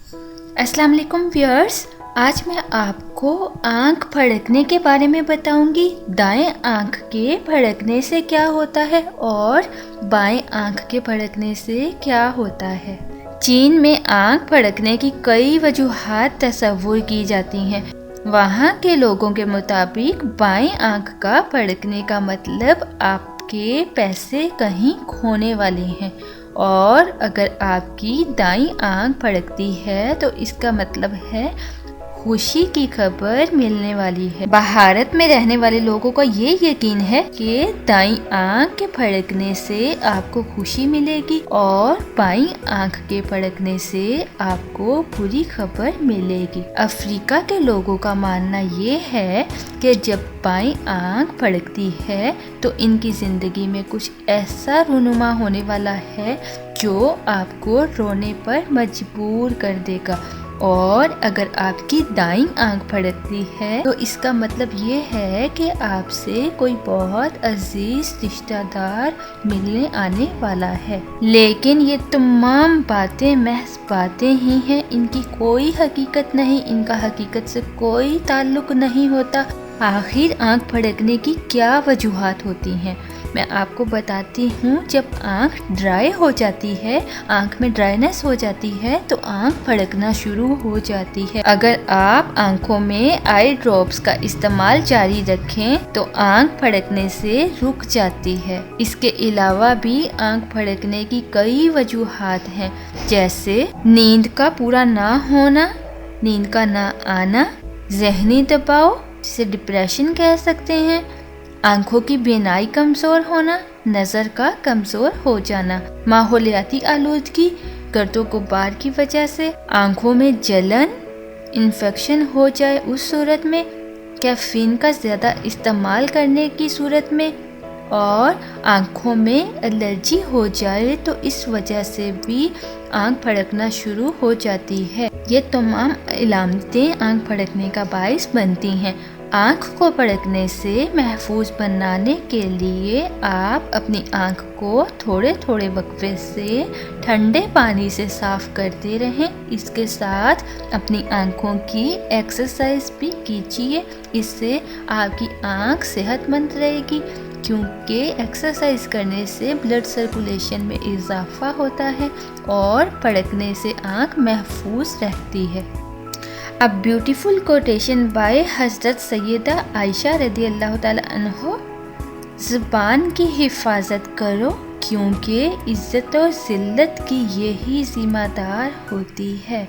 السلام علیکم ویورز، آج میں آپ کو آنکھ پھڑکنے کے بارے میں بتاؤں گی۔ دائیں آنکھ کے پھڑکنے سے کیا ہوتا ہے اور بائیں آنکھ کے پھڑکنے سے کیا ہوتا ہے۔ چین میں آنکھ پھڑکنے کی کئی وجوہات تصور کی جاتی ہیں۔ وہاں کے لوگوں کے مطابق بائیں آنکھ کا پھڑکنے کا مطلب آپ کے پیسے کہیں کھونے والے ہیں، اور اگر آپ کی دائیں آنکھ پھڑکتی ہے تو اس کا مطلب ہے خوشی کی خبر ملنے والی ہے۔ بھارت میں رہنے والے لوگوں کا یہ یقین ہے کہ دائیں آنکھ کے پھڑکنے سے آپ کو خوشی ملے گی اور بائیں آنکھ کے پھڑکنے سے آپ کو بری خبر ملے گی۔ افریقہ کے لوگوں کا ماننا یہ ہے کہ جب بائیں آنکھ پھڑکتی ہے تو ان کی زندگی میں کچھ ایسا رونما ہونے والا ہے جو آپ کو رونے پر مجبور کر دے گا، اور اگر آپ کی دائیں آنکھ پھڑکتی ہے تو اس کا مطلب یہ ہے کہ آپ سے کوئی بہت عزیز رشتہ دار ملنے آنے والا ہے۔ لیکن یہ تمام باتیں محض باتیں ہی ہیں، ان کی کوئی حقیقت نہیں، ان کا حقیقت سے کوئی تعلق نہیں ہوتا۔ آخر آنکھ پھڑکنے کی کیا وجوہات ہوتی ہیں، میں آپ کو بتاتی ہوں۔ جب آنکھ ڈرائی ہو جاتی ہے، آنکھ میں ڈرائنس ہو جاتی ہے تو آنکھ پھڑکنا شروع ہو جاتی ہے۔ اگر آپ آنکھوں میں آئی ڈراپس کا استعمال جاری رکھیں تو آنکھ پھڑکنے سے رک جاتی ہے۔ اس کے علاوہ بھی آنکھ پھڑکنے کی کئی وجوہات ہیں، جیسے نیند کا پورا نہ ہونا، نیند کا نہ آنا، ذہنی دباؤ جسے ڈپریشن کہہ سکتے ہیں، آنکھوں کی بینائی کمزور ہونا، نظر کا کمزور ہو جانا، ماحولیاتی آلودگی، گرد و غبار کی وجہ سے، آنکھوں میں جلن، انفیکشن ہو جائے اس صورت میں، کیفین کا زیادہ استعمال کرنے کی صورت میں، اور آنکھوں میں الرجی ہو جائے تو اس وجہ سے بھی آنکھ پھڑکنا شروع ہو جاتی ہے۔ یہ تمام علامتیں آنکھ پھڑکنے کا باعث بنتی ہیں۔ آنکھ کو پھڑکنے سے محفوظ بنانے کے لیے آپ اپنی آنکھ کو تھوڑے تھوڑے وقفے سے ٹھنڈے پانی سے صاف کرتے رہیں۔ اس کے ساتھ اپنی آنکھوں کی ایکسرسائز بھی کیجیے، اس سے آپ کی آنکھ صحت مند رہے گی، کیونکہ ایکسرسائز کرنے سے بلڈ سرکولیشن میں اضافہ ہوتا ہے اور پھڑکنے سے آنکھ محفوظ رہتی ہے۔ A beautiful quotation by حضرت سیدہ عائشہ رضی اللہ تعالی عنہ: زبان کی حفاظت کرو کیونکہ عزت و ذلت کی یہی ذمہ دار ہوتی ہے۔